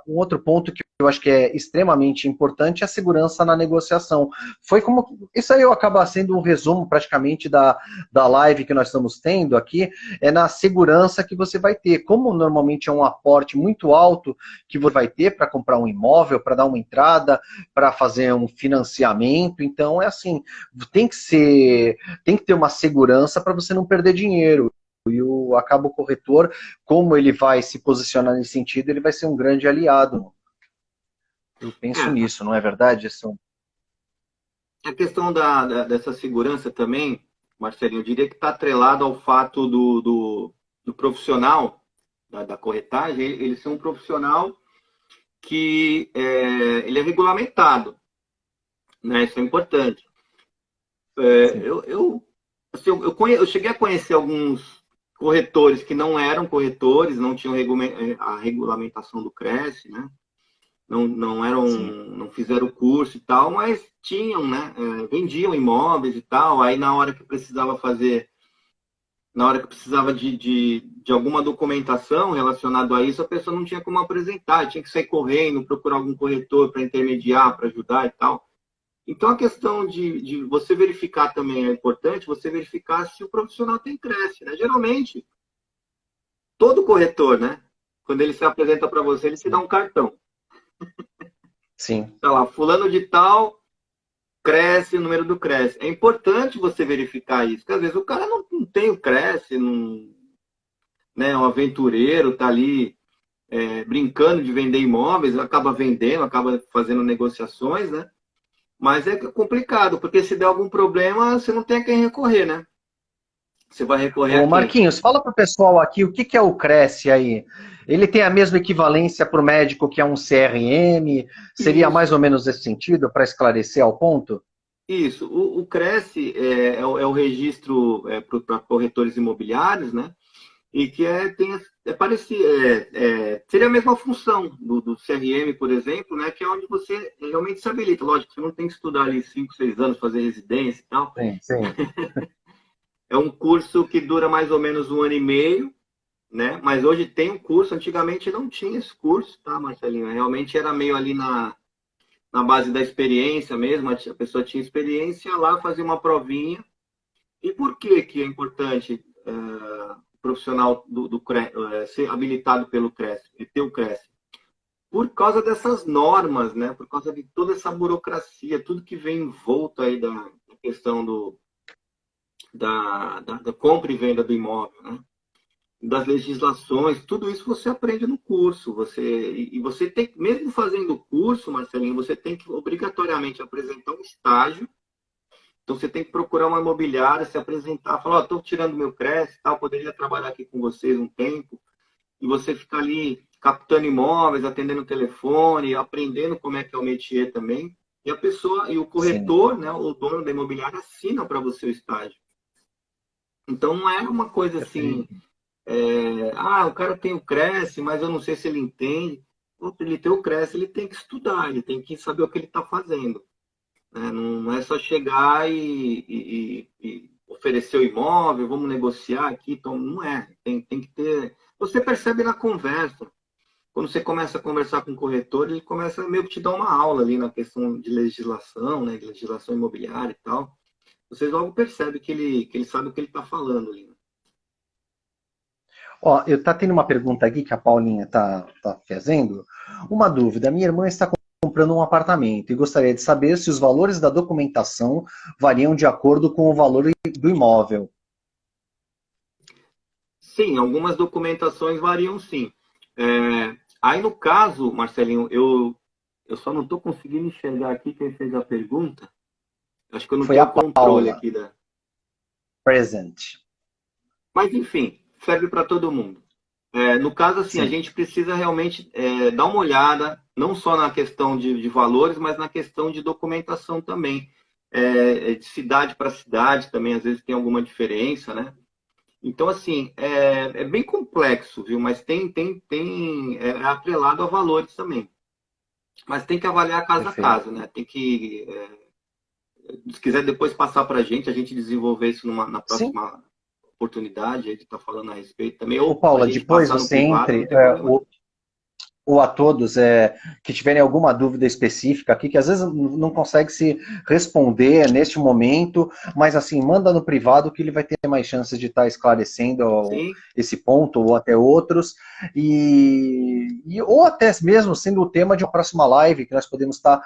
um outro ponto que eu acho que é extremamente importante é a segurança na negociação. Foi como. Isso aí acaba sendo um resumo praticamente da live que nós estamos tendo aqui, é na segurança que você vai ter. Como normalmente é um aporte muito alto que você vai ter para comprar um imóvel, para dar uma entrada, para fazer um financiamento, então é assim, tem que ter uma segurança para você não perder dinheiro. E acaba o corretor, como ele vai se posicionar nesse sentido, ele vai ser um grande aliado. Eu penso É, nisso, não é verdade? a questão dessa segurança também, Marcelinho, eu diria que está atrelado ao fato do profissional da corretagem, ele ser um profissional que ele é regulamentado, né? Isso é importante. Sim, Assim, eu cheguei a conhecer alguns corretores que não eram corretores, não tinham a regulamentação do CRES, né? Não eram, sim, não fizeram o curso e tal, mas tinham, né? Vendiam imóveis e tal. Aí na hora que precisava de alguma documentação relacionada a isso, a pessoa não tinha como apresentar, tinha que sair correndo, procurar algum corretor para intermediar, para ajudar e tal. Então, a questão de você verificar também é importante, você verificar se o profissional tem creche, né? Geralmente, todo corretor, né? Quando ele se apresenta para você, ele te dá sim, um cartão. sim. Tá lá, fulano de tal, cresce, o número do cresce. É importante você verificar isso, porque às vezes o cara não tem o cresce, não, né? Um aventureiro tá ali brincando de vender imóveis, acaba vendendo, acaba fazendo negociações, né? Mas é complicado, porque se der algum problema, você não tem a quem recorrer, né? Você vai recorrer a Ô quem? Marquinhos, fala para o pessoal aqui o que que é o Cresce aí. Ele tem a mesma equivalência para o médico que é um CRM? Seria mais ou Isso, menos esse sentido, para esclarecer ao ponto? isso. O Cresce é o registro para corretores imobiliários, né? E que é parecido, seria a mesma função do CRM, por exemplo, né? Que é onde você realmente se habilita. Lógico, você não tem que estudar ali 5, 6 anos, fazer residência e tal. Sim, sim, É um curso que dura mais ou menos um ano e meio, né? Mas hoje tem um curso, antigamente não tinha esse curso, tá, Marcelinho? Realmente era meio ali na base da experiência mesmo, a pessoa tinha experiência lá, fazia uma provinha. E por que que é importante o profissional ser habilitado pelo CRES, e ter o CRES? Por causa dessas normas, né? Por causa de toda essa burocracia, tudo que vem envolto aí da questão da compra e venda do imóvel, né? Das legislações, tudo isso você aprende no curso. E você tem, mesmo fazendo o curso, Marcelinho, você tem que obrigatoriamente apresentar um estágio. Então você tem que procurar uma imobiliária, se apresentar, falar, estou tirando meu crédito, tal, poderia trabalhar aqui com vocês um tempo. E você fica ali captando imóveis, atendendo o telefone, aprendendo como é que é o métier também. E a pessoa, e o sim. corretor, né, o dono da imobiliária, assina para você o estágio. Então não é uma coisa assim, Perfeito. o cara tem o Cresce, mas eu não sei se ele entende. Ele tem o Cresce, ele tem que estudar, ele tem que saber o que ele está fazendo. Né? Não é só chegar e oferecer o imóvel, vamos negociar aqui, então não é. Tem que ter. Você percebe na conversa. quando você começa a conversar com o corretor, ele começa meio que te dar uma aula ali na questão de legislação, né, de legislação imobiliária e tal. Vocês logo percebem que ele sabe o que ele está falando ali. Ó, eu tá tendo uma pergunta aqui que a Paulinha tá fazendo. Uma dúvida. Minha irmã está comprando um apartamento e gostaria de saber se os valores da documentação variam de acordo com o valor do imóvel. Sim, algumas documentações variam sim. Aí no caso, Marcelinho, eu só não estou conseguindo enxergar aqui quem fez a pergunta. Acho que eu não Foi tenho a controle Paula, aqui da. present. Mas enfim, serve para todo mundo. No caso, assim, a Sim, gente precisa realmente dar uma olhada, não só na questão de valores, mas na questão de documentação também. De cidade para cidade também, às vezes tem alguma diferença, né? Então, assim, é bem complexo, viu? Mas é atrelado a valores também. Mas tem que avaliar caso a perfeito. caso, né? Tem que, se quiser depois passar para a gente desenvolver isso na Sim. próxima oportunidade, aí de estar falando a respeito também, Ô, ou a Paula, gente depois passar no você privado, não entre, tem problema não. ou a todos que tiverem alguma dúvida específica aqui, que às vezes não consegue se responder neste momento, mas assim, manda no privado que ele vai ter mais chances de estar esclarecendo Sim, esse ponto ou até outros, ou até mesmo sendo o tema de uma próxima live, que nós podemos estar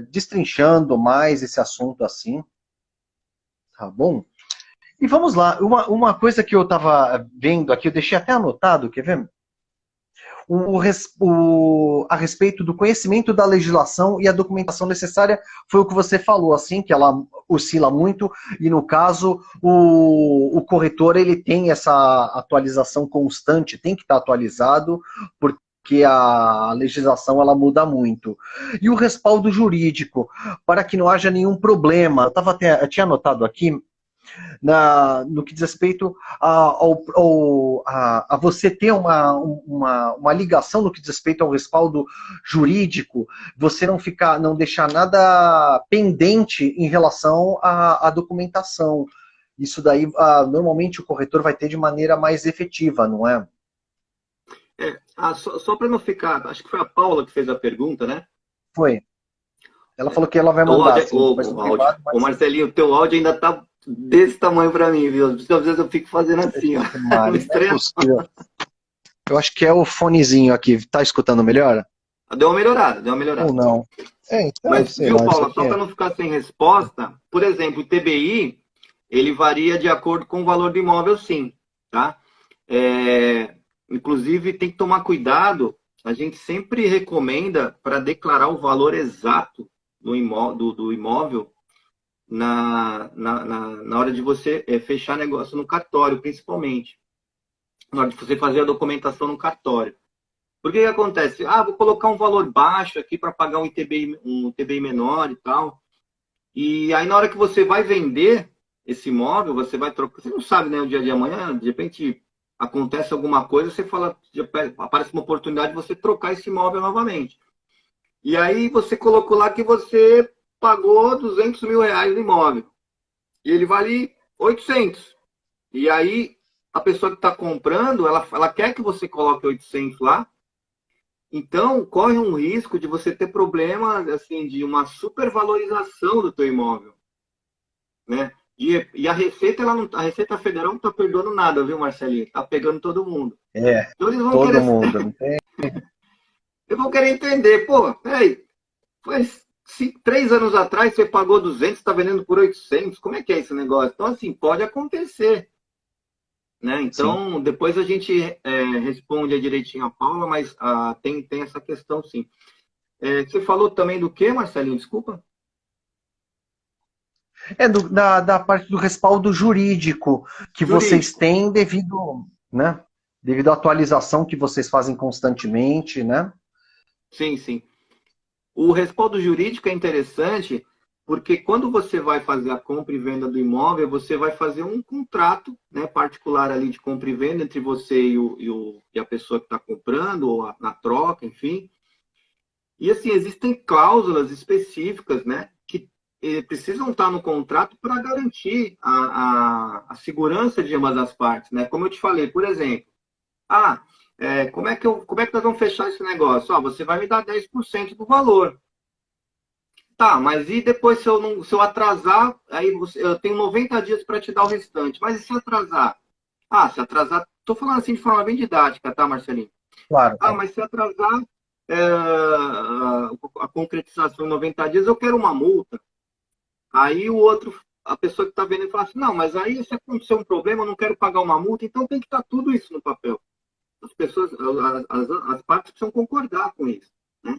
destrinchando mais esse assunto assim, tá bom? E vamos lá, uma coisa que eu estava vendo aqui, eu deixei até anotado, quer ver? A respeito do conhecimento da legislação e a documentação necessária, foi o que você falou, assim, que ela oscila muito, e no caso, o corretor ele tem essa atualização constante, tem que estar atualizado, porque a legislação ela muda muito. E o respaldo jurídico, para que não haja nenhum problema, eu tinha anotado aqui, no que diz respeito a você ter uma ligação no que diz respeito ao respaldo jurídico, você não deixar nada pendente em relação à documentação. Isso daí, normalmente o corretor vai ter de maneira mais efetiva, não é? só para não ficar, acho que foi a Paula que fez a pergunta, né? Foi. Ela falou que ela vai O mandar, áudio, assim, depois no o áudio. privado, Ô mas Marcelinho, o teu áudio ainda tá desse tamanho para mim, viu? Às vezes eu fico fazendo assim, ó. Não Mari, não é estranha. possível. Eu acho que é o fonezinho aqui. Tá escutando melhor? Deu uma melhorada, deu uma Ou melhorada. não? Então, Mas, sei viu, lá, isso Paula, aqui só para não ficar sem resposta, por exemplo, o TBI, ele varia de acordo com o valor do imóvel, sim, tá? Inclusive, tem que tomar cuidado, a gente sempre recomenda para declarar o valor exato do imóvel na hora de você fechar negócio no cartório, principalmente. Na hora de você fazer a documentação no cartório. Porque que acontece? Vou colocar um valor baixo aqui para pagar um TBI menor e tal. E aí, na hora que você vai vender esse imóvel, você vai trocar. Você não sabe, né, o dia de amanhã, de repente acontece alguma coisa, você fala, aparece uma oportunidade de você trocar esse imóvel novamente. E aí você colocou lá que você pagou R$ 200.000 no imóvel. E ele vale 800. E aí a pessoa que está comprando, ela quer que você coloque 800 lá. Então, corre um risco de você ter problema assim, de uma supervalorização do teu imóvel, né? E a Receita, a Receita Federal não está perdoando nada, viu, Marcelinho? Está pegando todo mundo. é Então eles vão todo querer, mundo, não tem? eles vão querer entender, pô, peraí, mas se 3 anos atrás você pagou 200, está vendendo por 800, como é que é esse negócio? Então, assim, pode acontecer, né? Sim. Então, depois a gente responde direitinho a Paula, mas tem essa questão, sim. Você falou também do que, Marcelinho? Desculpa. Da parte do respaldo jurídico que vocês Jurídico. têm devido, né? Devido à atualização que vocês fazem constantemente, né? Sim, sim. O respaldo jurídico é interessante porque quando você vai fazer a compra e venda do imóvel, você vai fazer um contrato, né, particular ali de compra e venda entre você e a pessoa que está comprando, ou na troca, enfim. E assim, existem cláusulas específicas, né, que precisam estar no contrato para garantir a segurança de ambas as partes, né? Como eu te falei, por exemplo, ah, como é que nós vamos fechar esse negócio? Ó, você vai me dar 10% do valor. Tá, mas e depois se eu atrasar, aí eu tenho 90 dias para te dar o restante. Mas e se atrasar? Ah, se atrasar, tô falando assim de forma bem didática, tá, Marcelinho? Claro, Ah, claro. mas se atrasar a concretização em 90 dias, eu quero uma multa. Aí a pessoa que está vendo, fala assim, não, mas aí se acontecer um problema, eu não quero pagar uma multa, então tem que estar tudo isso no papel. As pessoas, as partes precisam concordar com isso, né?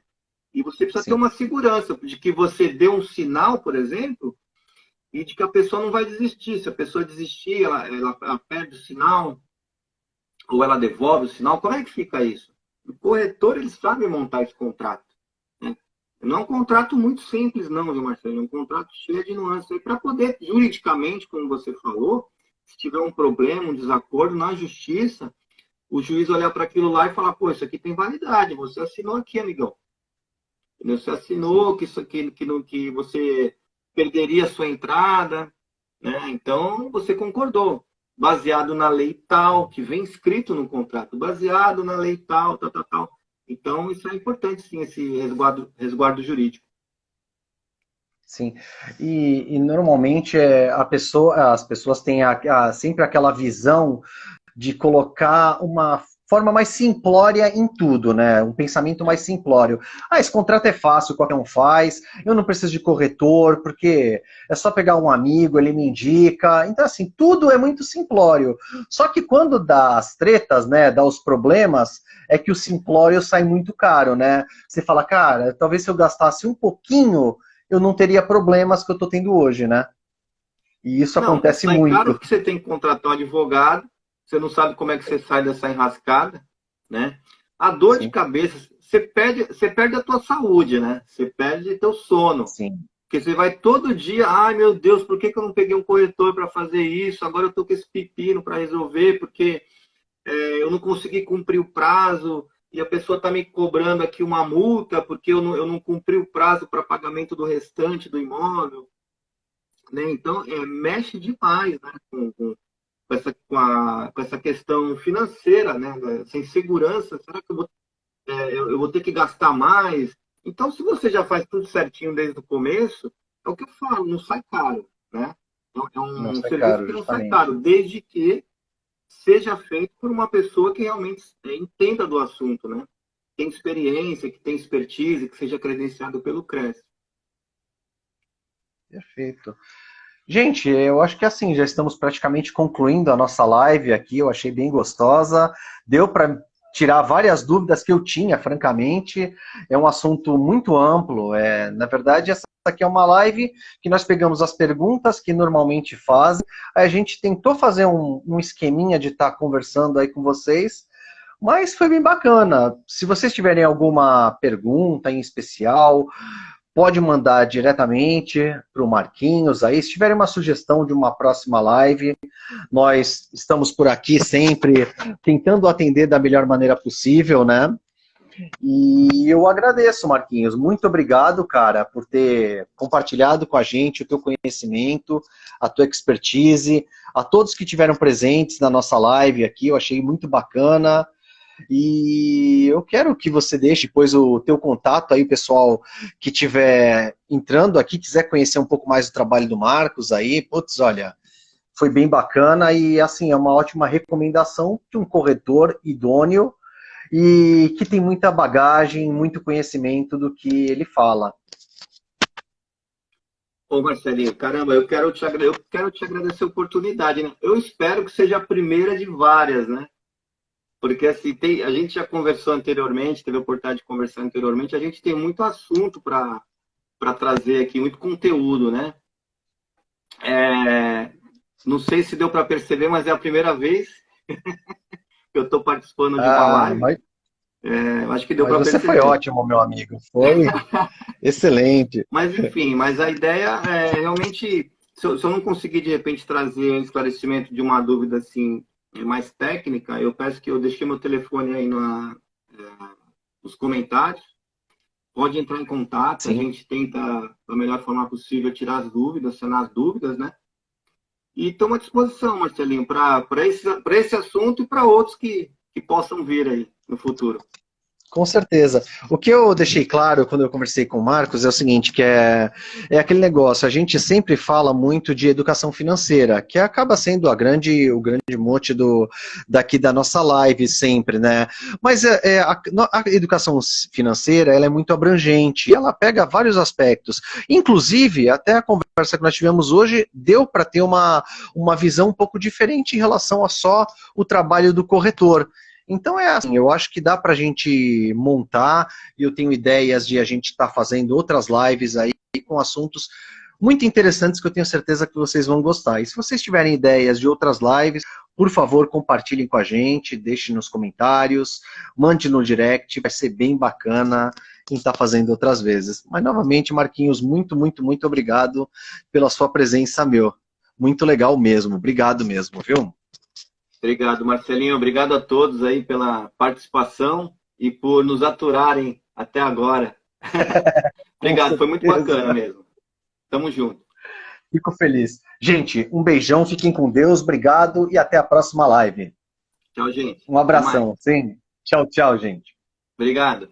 E você precisa ter Sim. uma segurança de que você deu um sinal, por exemplo, e de que a pessoa não vai desistir. Se a pessoa desistir, ela perde o sinal, ou ela devolve o sinal, como é que fica isso? O corretor, ele sabe montar esse contrato, né? Não é um contrato muito simples, não, viu, Marcelo? É um contrato cheio de nuances. Para poder, juridicamente, como você falou, se tiver um problema, um desacordo na justiça, o juiz olhar para aquilo lá e falar, pô, isso aqui tem validade, você assinou aqui, amigão. Você Sim. assinou que isso aqui, que você perderia a sua entrada, né? Então, você concordou. Baseado na lei tal, que vem escrito no contrato, baseado na lei tal, tal, tal, tal. Então, isso é importante, sim, esse resguardo jurídico. Sim, e normalmente as pessoas têm sempre aquela visão de colocar uma forma mais simplória em tudo, né? Um pensamento mais simplório. Ah, esse contrato é fácil, qualquer um faz, eu não preciso de corretor, porque é só pegar um amigo, ele me indica. Então, assim, tudo é muito simplório. Só que quando dá as tretas, né, dá os problemas, é que o simplório sai muito caro, né? Você fala, cara, talvez se eu gastasse um pouquinho, eu não teria problemas que eu tô tendo hoje, né? E isso Não, acontece sai caro muito. porque você tem que contratar um advogado, você não sabe como é que você sai dessa enrascada, né? A dor de Sim, cabeça, você perde a tua saúde, né? Você perde teu sono. sim. Porque você vai todo dia, ai meu Deus, por que, que eu não peguei um corretor para fazer isso? Agora eu tô com esse pepino para resolver, porque eu não consegui cumprir o prazo e a pessoa está me cobrando aqui uma multa porque eu não cumpri o prazo para pagamento do restante do imóvel, né? Então, mexe demais, né, com essa questão financeira, né? Essa insegurança, será que eu vou ter que gastar mais? Então, se você já faz tudo certinho desde o começo, é o que eu falo, não sai caro, né? É Não um sai serviço caro, que não sai caro, justamente. desde que seja feito por uma pessoa que realmente entenda do assunto, né? Tem experiência, que tem expertise, que seja credenciado pelo CRES. Perfeito. Gente, eu acho que assim, já estamos praticamente concluindo a nossa live aqui, eu achei bem gostosa. Deu para tirar várias dúvidas que eu tinha, francamente. É um assunto muito amplo. Na verdade, essa aqui é uma live que nós pegamos as perguntas que normalmente fazem. Aí a gente tentou fazer um esqueminha de estar conversando aí com vocês, mas foi bem bacana. Se vocês tiverem alguma pergunta em especial, pode mandar diretamente para o Marquinhos aí. Se tiverem uma sugestão de uma próxima live, nós estamos por aqui sempre tentando atender da melhor maneira possível, né? E eu agradeço, Marquinhos. Muito obrigado, cara, por ter compartilhado com a gente o teu conhecimento, a tua expertise, a todos que tiveram presentes na nossa live aqui. Eu achei muito bacana. E eu quero que você deixe depois o teu contato aí, pessoal que estiver entrando aqui, quiser conhecer um pouco mais do trabalho do Marcos aí, putz, olha, foi bem bacana e assim, é uma ótima recomendação de um corretor idôneo e que tem muita bagagem, muito conhecimento do que ele fala. Ô Marcelinho, caramba, eu quero te agradecer a oportunidade, né? Eu espero que seja a primeira de várias, né? Porque assim, a gente já conversou anteriormente, teve a oportunidade de conversar anteriormente, a gente tem muito assunto para trazer aqui, muito conteúdo, né? É, não sei se deu para perceber, mas é a primeira vez que eu estou participando de uma Ah, live. Eu acho que deu mas para você foi perceber. ótimo, meu amigo. Foi excelente. Mas enfim, mas a ideia é realmente, se eu não conseguir de repente trazer esclarecimento de uma dúvida assim mais técnica, eu peço que eu deixe meu telefone aí nos comentários. Pode entrar em contato, a Sim. gente tenta da melhor forma possível tirar as dúvidas, sanar as dúvidas, né? E estamos à disposição, Marcelinho, para esse assunto e para outros que possam vir aí no futuro. Com certeza. O que eu deixei claro quando eu conversei com o Marcos é o seguinte, que é aquele negócio, a gente sempre fala muito de educação financeira, que acaba sendo o grande mote daqui da nossa live sempre, né? Mas a educação financeira, ela é muito abrangente, ela pega vários aspectos. Inclusive, até a conversa que nós tivemos hoje deu para ter uma visão um pouco diferente em relação a só o trabalho do corretor. Então é assim, eu acho que dá para a gente montar, e eu tenho ideias de a gente estar fazendo outras lives aí com assuntos muito interessantes que eu tenho certeza que vocês vão gostar. E se vocês tiverem ideias de outras lives, por favor, compartilhem com a gente, deixem nos comentários, mande no direct, vai ser bem bacana quem está fazendo outras vezes. Mas novamente, Marquinhos, muito, muito, muito obrigado pela sua presença, meu. Muito legal mesmo, obrigado mesmo, viu? Obrigado, Marcelinho. Obrigado a todos aí pela participação e por nos aturarem até agora. Obrigado, foi muito bacana mesmo. Tamo junto. Fico feliz. Gente, um beijão, fiquem com Deus, obrigado e até a próxima live. Tchau, gente. Um abração, sim. Tchau, tchau, gente. Obrigado.